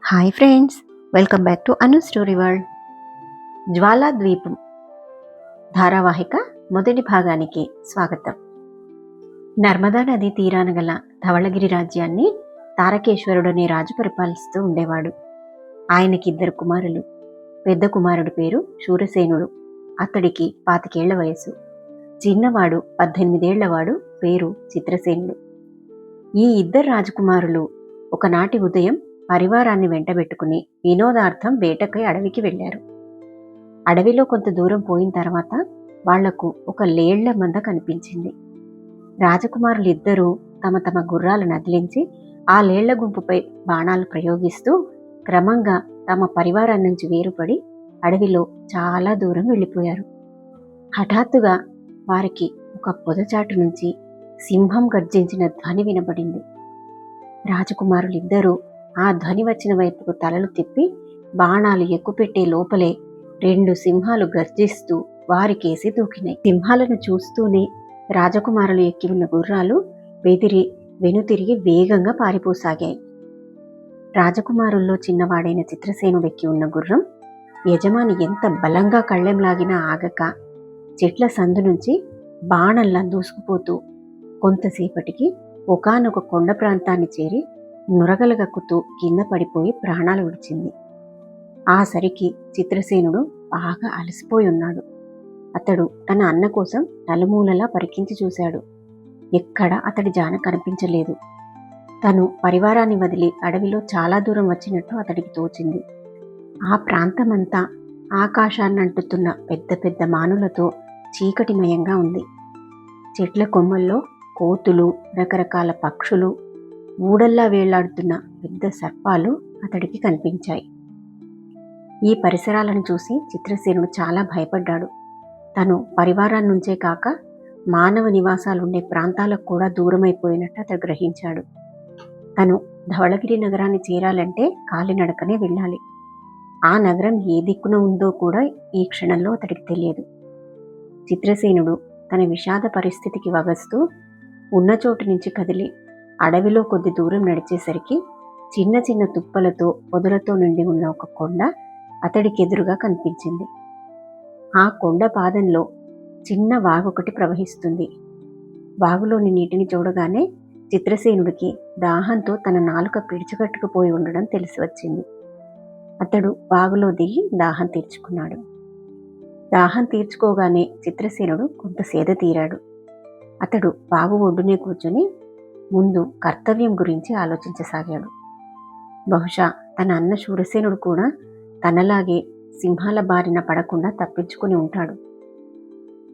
Hi friends, welcome back to Anu story world. జ్వాలా ద్వీపం ధారావాహిక మొదటి భాగానికి స్వాగతం. నర్మదా నది తీరాన గల ధవళగిరి రాజ్యాన్ని తారకేశ్వరుడనే రాజు పరిపాలిస్తూ ఉండేవాడు. ఆయనకి 2 కుమారులు. పెద్ద కుమారుడి పేరు శూరసేనుడు. అతడికి 25 ఏళ్ల వయసు. చిన్నవాడు 18 ఏళ్లవాడు, పేరు చిత్రసేనుడు. ఈ 2 రాజకుమారులు ఒకనాటి ఉదయం పరివారాన్ని వెంటబెట్టుకుని వినోదార్థం వేటకై అడవికి వెళ్లారు. అడవిలో కొంత దూరం పోయిన తర్వాత వాళ్లకు ఒక లేళ్ల మంద కనిపించింది. రాజకుమారులిద్దరూ తమ తమ గుర్రాలను అదిలించి ఆ లేళ్ల గుంపుపై బాణాలు ప్రయోగిస్తూ క్రమంగా తమ పరివారం నుంచి వేరుపడి అడవిలో చాలా దూరం వెళ్ళిపోయారు. హఠాత్తుగా వారికి ఒక పొదచాటు నుంచి సింహం గర్జించిన ధ్వని వినబడింది. రాజకుమారులిద్దరూ ఆ ధ్వని వచ్చిన వైపుకు తలలు తిప్పి బాణాలు ఎక్కుపెట్టే లోపలే 2 సింహాలు గర్జిస్తూ వారికేసి దూకినాయి. సింహాలను చూస్తూనే రాజకుమారులు ఎక్కి ఉన్న గుర్రాలు వెనుతిరిగి వేగంగా పారిపోసాగాయి. రాజకుమారుల్లో చిన్నవాడైన చిత్రసేనుడు ఎక్కి ఉన్న గుర్రం యజమాని ఎంత బలంగా కళ్ళెంలాగినా ఆగక చెట్ల సందు నుంచి బాణంలా దూసుకుపోతూ కొంతసేపటికి ఒకానొక కొండ ప్రాంతాన్ని చేరి నురగలగక్కుతూ కింద పడిపోయి ప్రాణాలు విడిచింది. ఆ సరికి చిత్రసేనుడు బాగా అలసిపోయి ఉన్నాడు. అతడు తన అన్న కోసం నలుమూలలా పరికించి చూశాడు. ఎక్కడ అతడి జాన కనిపించలేదు. తను పరివారాన్ని వదిలి అడవిలో చాలా దూరం వచ్చినట్టు అతడికి తోచింది. ఆ ప్రాంతమంతా ఆకాశాన్నంటుతున్న పెద్ద పెద్ద మానులతో చీకటిమయంగా ఉంది. చెట్ల కొమ్మల్లో కోతులు, రకరకాల పక్షులు, ఊడల్లా వేళ్లాడుతున్న పెద్ద సర్పాలు అతడికి కనిపించాయి. ఈ పరిసరాలను చూసి చిత్రసేనుడు చాలా భయపడ్డాడు. తను పరివారాన్నించే కాక మానవ నివాసాలుండే ప్రాంతాలకు కూడా దూరమైపోయినట్టు అతడు గ్రహించాడు. తను ధవళగిరి నగరాన్ని చేరాలంటే కాలినడకనే వెళ్ళాలి. ఆ నగరం ఏ దిక్కున ఉందో కూడా ఈ క్షణంలో అతడికి తెలియదు. చిత్రసేనుడు తన విషాద పరిస్థితికి వగస్తూ ఉన్న చోటు నుంచి కదిలి అడవిలో కొద్ది దూరం నడిచేసరికి చిన్న చిన్న తుప్పలతో పొదలతో నిండి ఉన్న ఒక కొండ అతడికి ఎదురుగా కనిపించింది. ఆ కొండ పాదంలో చిన్న వాగొకటి ప్రవహిస్తుంది. వాగులోని నీటిని చూడగానే చిత్రసేనుడికి దాహంతో తన నాలుక పిడిచికట్టుకుపోయి ఉండడం తెలిసి వచ్చింది. అతడు వాగులో దిగి దాహం తీర్చుకున్నాడు. దాహం తీర్చుకోగానే చిత్రసేనుడు కొంత సేద తీరాడు. అతడు వాగు ఒడ్డునే కూర్చొని ముందు కర్తవ్యం గురించి ఆలోచించసాగాడు. బహుశా తన అన్న శూరసేనుడు కూడా తనలాగే సింహాల బారిన పడకుండా తప్పించుకుని ఉంటాడు.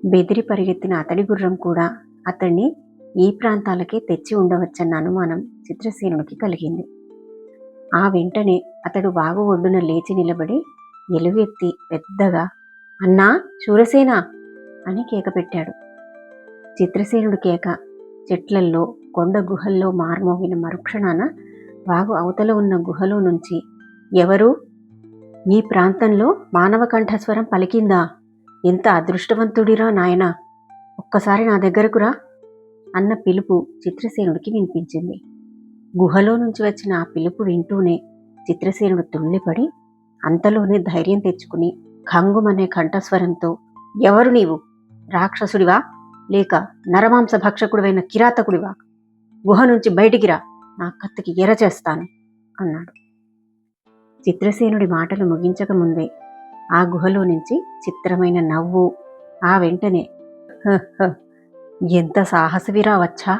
బెదిరి పరిగెత్తిన అతడి గుర్రం కూడా అతన్ని ఈ ప్రాంతాలకే తెచ్చి ఉండవచ్చన్న అనుమానం చిత్రసేనుడికి కలిగింది. ఆ వెంటనే అతడు వాగు ఒడ్డున లేచి నిలబడి ఎలుగెత్తి పెద్దగా "అన్నా శూరసేన" అని కేకపెట్టాడు. చిత్రసేనుడి కేక చెట్లల్లో, కొండ గుహల్లో మార్మోగిన మరుక్షణాన వాగు అవతల ఉన్న గుహలో నుంచి "ఎవరు? ఈ ప్రాంతంలో మానవ కంఠస్వరం పలికిందా? ఎంత అదృష్టవంతుడిరా నాయనా! ఒక్కసారి నా దగ్గరకు రా" అన్న పిలుపు చిత్రసేనుడికి వినిపించింది. గుహలో నుంచి వచ్చిన ఆ పిలుపు వింటూనే చిత్రసేనుడు తుళ్ళిపడి అంతలోనే ధైర్యం తెచ్చుకుని ఖంగుమనే కంఠస్వరంతో "ఎవరు నీవు? రాక్షసుడివా లేక నరమాంస భక్షకుడివైన కిరాతకుడివా? గుహ నుంచి బయటికి రా, నా కత్తికి ఎర చేస్తాను" అన్నాడు. చిత్రసేనుడి మాటలు ముగించకముందే ఆ గుహలో నుంచి చిత్రమైన నవ్వు, ఆ వెంటనే ఎంత సాహసవిరా వచ్చా!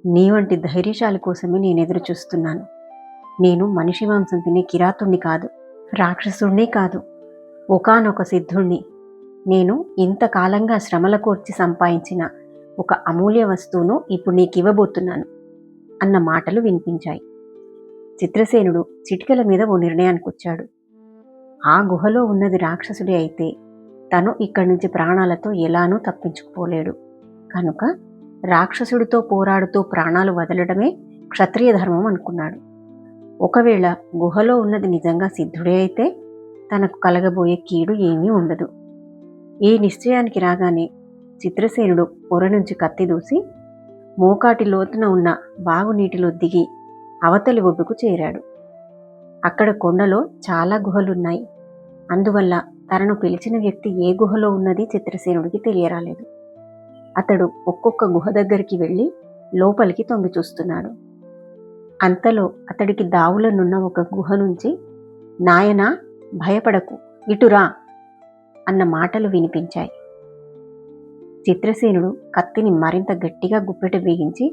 నీ వంటి ధైర్యశాలి కోసమే నేనెదురు చూస్తున్నాను. నేను మనిషి మాంసం తినే కిరాతుణ్ణి కాదు, రాక్షసుణ్ణి కాదు, ఒకానొక సిద్ధుణ్ణి. నేను ఇంతకాలంగా శ్రమల కోర్చి సంపాదించిన ఒక అమూల్య వస్తువును ఇప్పుడు నీకివ్వబోతున్నాను అన్న మాటలు వినిపించాయి. చిత్రసేనుడు చిటికెల మీద ఓ నిర్ణయానికి వచ్చాడు. ఆ గుహలో ఉన్నది రాక్షసుడే అయితే తను ఇక్కడి నుంచి ప్రాణాలతో ఎలానూ తప్పించుకుపోలేడు. కనుక రాక్షసుడితో పోరాడుతూ ప్రాణాలు వదలడమే క్షత్రియ ధర్మం అనుకున్నాడు. ఒకవేళ గుహలో ఉన్నది నిజంగా సిద్ధుడే అయితే తనకు కలగబోయే కీడు ఏమీ ఉండదు. ఈ నిశ్చయానికి రాగానే చిత్రసేనుడు పొర నుంచి కత్తి దూసి మోకాటి లోతున ఉన్న వాగు నీటిలో దిగి అవతలి ఒడ్డుకు చేరాడు. అక్కడ కొండలో చాలా గుహలున్నాయి. అందువల్ల తనను పిలిచిన వ్యక్తి ఏ గుహలో ఉన్నది చిత్రసేనుడికి తెలియరాలేదు. అతడు ఒక్కొక్క గుహ దగ్గరికి వెళ్ళి లోపలికి తొంగి చూస్తున్నాడు. అంతలో అతడికి దావులనున్న ఒక గుహ నుంచి నాయనా భయపడకు, ఇటురా అన్న మాటలు వినిపించాయి. చిత్రసేనుడు కత్తిని మరింత గట్టిగా గుప్పెట బిగించి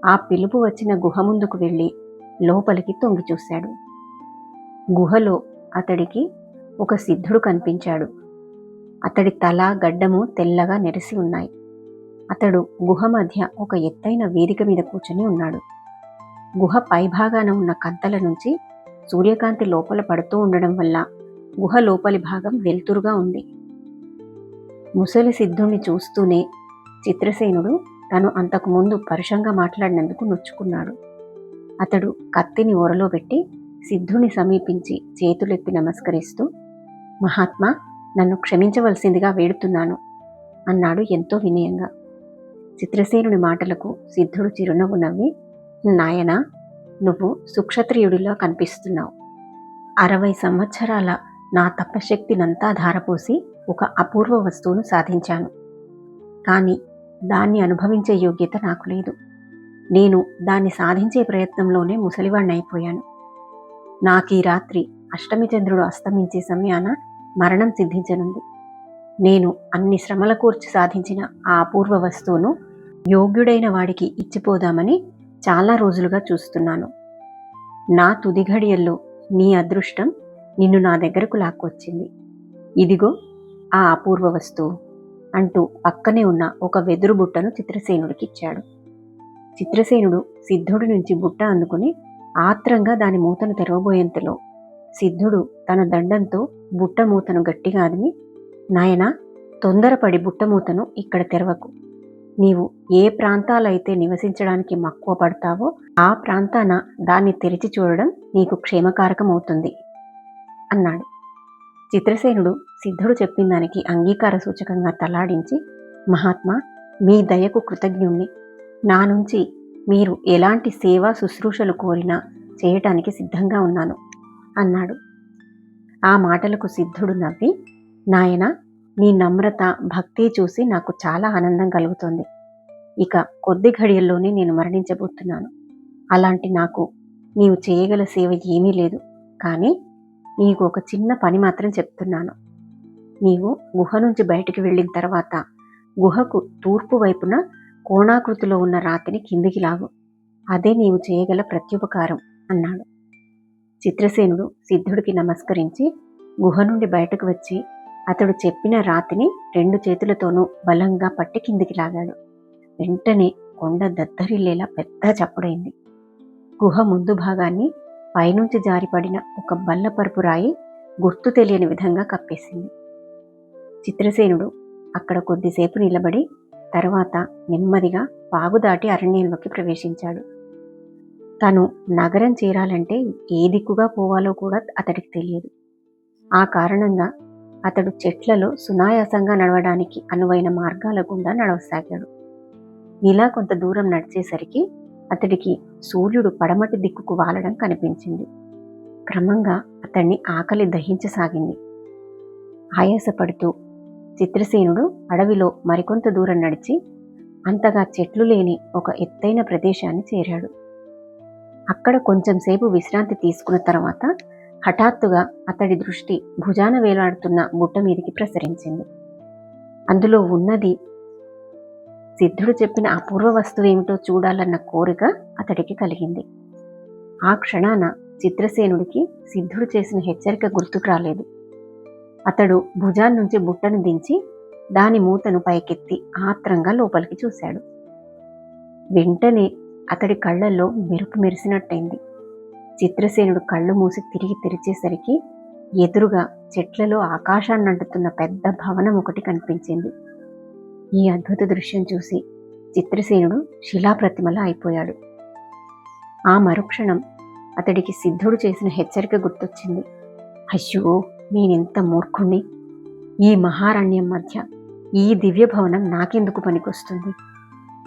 ఆ పిలుపు వచ్చిన గుహ ముందుకు వెళ్ళి లోపలికి తొంగి చూశాడు. గుహలో అతడికి ఒక సిద్ధుడు కనిపించాడు. అతడి తల గడ్డము తెల్లగా నెరిసి ఉన్నాయి. అతడు గుహ మధ్య ఒక ఎత్తైన వేదిక మీద కూర్చొని ఉన్నాడు. గుహ పైభాగాన ఉన్న కంతల నుంచి సూర్యకాంతి లోపల పడుతూ ఉండడం వల్ల గుహ లోపలి భాగం వెలుతురుగా ఉంది. ముసలి సిద్ధుణ్ణి చూస్తూనే చిత్రసేనుడు తను అంతకుముందు పరుషంగా మాట్లాడినందుకు నొచ్చుకున్నాడు. అతడు కత్తిని ఒరలో పెట్టి సిద్ధుని సమీపించి చేతులెత్తి నమస్కరిస్తూ, మహాత్మా, నన్ను క్షమించవలసిందిగా వేడుతున్నాను అన్నాడు ఎంతో వినయంగా. చిత్రసేనుడి మాటలకు సిద్ధుడు చిరునవ్వు నవ్వి, నాయనా, నువ్వు సుక్షత్రియుడిలా కనిపిస్తున్నావు. 60 సంవత్సరాల నా తపశక్తినంతా ధారపోసి ఒక అపూర్వ వస్తువును సాధించాను. కానీ దాన్ని అనుభవించే యోగ్యత నాకు లేదు. నేను దాన్ని సాధించే ప్రయత్నంలోనే ముసలివాణ్ణైపోయాను. నాకీ రాత్రి అష్టమి చంద్రుడు అస్తమించే సమయాన మరణం సిద్ధించనుంది. నేను అన్ని శ్రమల కూర్చి సాధించిన ఆ అపూర్వ వస్తువును యోగ్యుడైన వాడికి ఇచ్చిపోదామని చాలా రోజులుగా చూస్తున్నాను. నా తుది ఘడియల్లో నీ అదృష్టం నిన్ను నా దగ్గరకు లాక్కొచ్చింది. ఇదిగో ఆ అపూర్వ వస్తువు అంటూ పక్కనే ఉన్న ఒక వెదురు బుట్టను చిత్రసేనుడికి ఇచ్చాడు. చిత్రసేనుడు సిద్ధుడి నుంచి బుట్ట అందుకుని ఆత్రంగా దాని మూతను తెరవబోయేంతలో సిద్ధుడు తన దండంతో బుట్ట మూతను గట్టిగా అదిమి, నాయనా, తొందరపడి బుట్ట మూతను ఇక్కడ తెరవకు. నీవు ఏ ప్రాంతాలైతే నివసించడానికి మక్కువ పడతావో ఆ ప్రాంతాన దాన్ని తెరిచి చూడడం నీకు క్షేమకారకమవుతుంది అన్నాడు. చిత్రసేనుడు సిద్ధుడు చెప్పిన దానికి అంగీకార సూచకంగా తలాడించి, మహాత్మా, మీ దయకు కృతజ్ఞుణ్ణి. నా నుంచి మీరు ఎలాంటి సేవా శుశ్రూషలు కోరినా చేయటానికి సిద్ధంగా ఉన్నాను అన్నాడు. ఆ మాటలకు సిద్ధుడు నవ్వి, నాయనా, నీ నమ్రత, భక్తి చూసి నాకు చాలా ఆనందం కలుగుతోంది. ఇక కొద్ది ఘడియల్లోనే నేను మరణించబోతున్నాను. అలాంటి నాకు నీవు చేయగల సేవ ఏమీ లేదు. కానీ నీకు ఒక చిన్న పని మాత్రం చెప్తున్నాను. నీవు గుహ నుంచి బయటికి వెళ్ళిన తర్వాత గుహకు తూర్పు వైపున కోణాకృతిలో ఉన్న రాతిని కిందికి లాగు. అదే నీవు చేయగల ప్రత్యుపకారం అన్నాడు. చిత్రసేనుడు సిద్ధుడికి నమస్కరించి గుహ నుండి బయటకు వచ్చి అతడు చెప్పిన రాతిని 2 చేతులతోనూ బలంగా పట్టి కిందికి లాగాడు. వెంటనే కొండ దద్దరిల్లేలా పెద్ద చప్పుడైంది. గుహ ముందు భాగాన్ని పైనుంచి జారిపడిన ఒక బల్లపరుపు రాయి గుర్తు తెలియని విధంగా కప్పేసింది. చిత్రసేనుడు అక్కడ కొద్దిసేపు నిలబడి తర్వాత నెమ్మదిగా వాగు దాటి అరణ్యంలోకి ప్రవేశించాడు. తను నగరం చేరాలంటే ఏ దిక్కుగా పోవాలో కూడా అతడికి తెలియదు. ఆ కారణంగా అతడు చెట్లలో సునాయాసంగా నడవడానికి అనువైన మార్గాల గుండా నడవసాగాడు. ఇలా కొంత దూరం నడిచేసరికి అతడికి సూర్యుడు పడమటి దిక్కుకు వాలడం కనిపించింది. క్రమంగా అతన్ని ఆకలి దహించసాగింది. ఆయాసపడుతూ చిత్రసేనుడు అడవిలో మరికొంత దూరం నడిచి అంతగా చెట్లు లేని ఒక ఎత్తైన ప్రదేశాన్ని చేరాడు. అక్కడ కొంచెం సేపు విశ్రాంతి తీసుకున్న తర్వాత హఠాత్తుగా అతడి దృష్టి భుజాన వేలాడుతున్న బుట్ట మీదికి ప్రసరించింది. అందులో ఉన్నది సిద్ధుడు చెప్పిన అపూర్వ వస్తువు ఏమిటో చూడాలన్న కోరిక అతడికి కలిగింది. ఆ క్షణాన చిత్రసేనుడికి సిద్ధుడు చేసిన హెచ్చరిక గుర్తుకు రాలేదు. అతడు భుజాన్నుంచి బుట్టను దించి దాని మూతను పైకెత్తి ఆత్రంగా లోపలికి చూశాడు. వెంటనే అతడి కళ్ళల్లో మెరుపు మెరిసినట్టయింది. చిత్రసేనుడు కళ్ళు మూసి తిరిగి తెరిచేసరికి ఎదురుగా చెట్లలో ఆకాశాన్నంటుతున్న పెద్ద భవనం ఒకటి కనిపించింది. ఈ అద్భుత దృశ్యం చూసి చిత్రసేనుడు శిలాప్రతిమలా అయిపోయాడు. ఆ మరుక్షణం అతడికి సిద్ధుడు చేసిన హెచ్చరిక గుర్తొచ్చింది. అయ్యో, నేనెంత మూర్ఖుణ్ణి! ఈ మహారణ్యం మధ్య ఈ దివ్య భవనం నాకెందుకు పనికొస్తుంది?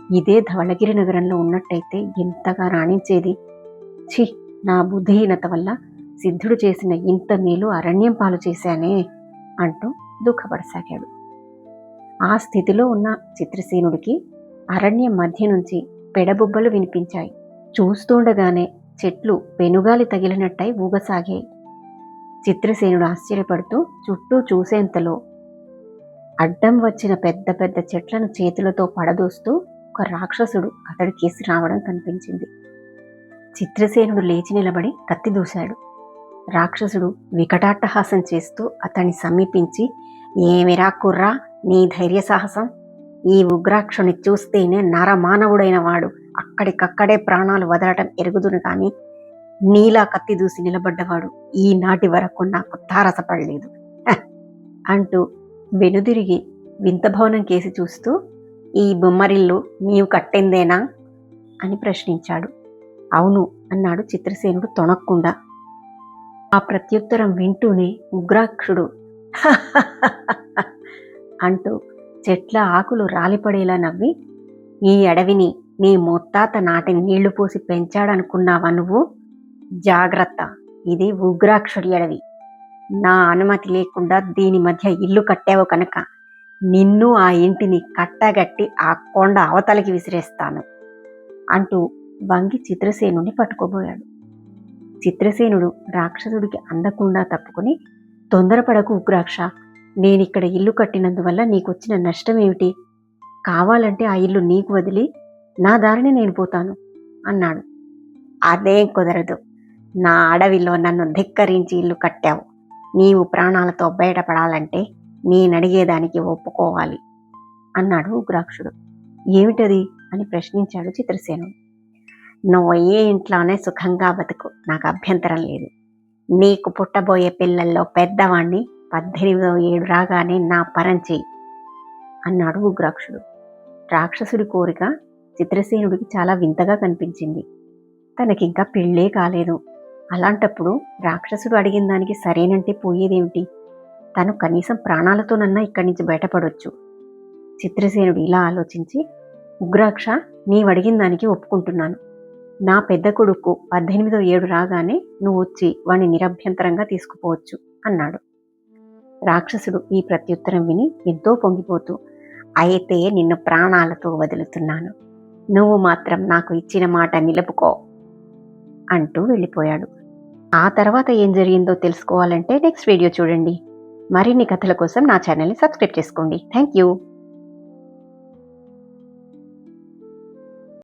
ఇదే ధవళగిరి నగరంలో ఉన్నట్టయితే ఎంతగా రాణించేది. ఛీ, నా బుద్ధిహీనత వల్ల సిద్ధుడు చేసిన ఇంత మేలు అరణ్యం పాలు చేశానే అంటూ దుఃఖపడసాగాడు. ఆ స్థితిలో ఉన్న చిత్రసేనుడికి అరణ్యం మధ్య నుంచి పెడబుబ్బలు వినిపించాయి. చూస్తుండగానే చెట్లు పెనుగాలి తగిలినట్టయి ఊగసాగాయి. చిత్రసేనుడు ఆశ్చర్యపడుతూ చుట్టూ చూసేంతలో అడ్డం వచ్చిన పెద్ద పెద్ద చెట్లను చేతులతో పడదోస్తూ ఒక రాక్షసుడు అతడికేసి రావడం కనిపించింది. చిత్రసేనుడు లేచి నిలబడి కత్తి దూశాడు. రాక్షసుడు వికటాట్టహాసం చేస్తూ అతన్ని సమీపించి, ఏమిరా కుర్రా, నీ ధైర్య సాహసం! ఈ ఉగ్రాక్షుని చూస్తేనే నరమానవుడైన వాడు అక్కడికక్కడే ప్రాణాలు వదలటం ఎరుగుదును కానీ నీలా కత్తి దూసి నిలబడ్డవాడు ఈనాటి వరకు నాకు తారసపడలేదు అంటూ వెనుదిరిగి వింత భవనం కేసి చూస్తూ, ఈ బొమ్మరిల్లు నీవు కట్టిందేనా అని ప్రశ్నించాడు. అవును అన్నాడు చిత్రసేనుడు తొణక్కుండా. ఆ ప్రత్యుత్తరం వింటూనే ఉగ్రాక్షుడు అంటూ చెట్ల ఆకులు రాలిపడేలా నవ్వి, ఈ అడవిని నీ ముత్తాత నాటి నీళ్లు పోసి పెంచాడనుకున్నావా నువ్వు? జాగ్రత్త, ఇది ఉగ్రాక్షుడి అడవి. నా అనుమతి లేకుండా దీని మధ్య ఇల్లు కట్టావు కనుక నిన్ను ఆ ఇంటిని కట్టగట్టి ఆ కొండ అవతలికి విసిరేస్తాను అంటూ వంగి చిత్రసేనుని పట్టుకోబోయాడు. చిత్రసేనుడు రాక్షసుడికి అందకుండా తప్పుకుని, తొందరపడకు ఉగ్రాక్ష, నేనిక్కడ ఇల్లు కట్టినందువల్ల నీకొచ్చిన నష్టం ఏమిటి? కావాలంటే ఆ ఇల్లు నీకు వదిలి నా దారిని నేను పోతాను అన్నాడు. అదేం కుదరదు. నా అడవిలో నన్ను ధిక్కరించి ఇల్లు కట్టావు. నీవు ప్రాణాలతో బయటపడాలంటే నేనడిగేదానికి ఒప్పుకోవాలి అన్నాడు ఉగ్రాక్షుడు. ఏమిటది అని ప్రశ్నించాడు చిత్రసేనుడు. నువ్వు ఏ ఇంట్లోనే సుఖంగా బతుకు, నాకు అభ్యంతరం లేదు. నీకు పుట్టబోయే పిల్లల్లో పెద్దవాణ్ణి 18వ ఏడు రాగానే నా పరం చెయ్యి అన్నాడు ఉగ్రాక్షుడు. రాక్షసుడి కోరిక చిత్రసేనుడికి చాలా వింతగా కనిపించింది. తనకింకా పెళ్ళే కాలేదు. అలాంటప్పుడు రాక్షసుడు అడిగిన దానికి సరేనంటే పోయేదేమిటి? తను కనీసం ప్రాణాలతోనన్నా ఇక్కడి నుంచి బయటపడొచ్చు. చిత్రసేనుడు ఇలా ఆలోచించి, ఉగ్రాక్ష, నీవడిగిన దానికి ఒప్పుకుంటున్నాను. నా పెద్ద కొడుకు 18వ ఏడు రాగానే నువ్వు వచ్చి వాణ్ణి నిరభ్యంతరంగా తీసుకుపోవచ్చు అన్నాడు. రాక్షసుడు ఈ ప్రత్యుత్తరం విని ఎంతో పొంగిపోతూ, అయితే నిన్ను ప్రాణాలతో వదులుతున్నాను, నువ్వు మాత్రం నాకు ఇచ్చిన మాట నిలుపుకో అంటూ వెళ్ళిపోయాడు. ఆ తర్వాత ఏం జరిగిందో తెలుసుకోవాలంటే నెక్స్ట్ వీడియో చూడండి. మరిన్ని కథల కోసం నా ఛానల్ని సబ్స్క్రైబ్ చేసుకోండి. Thank you.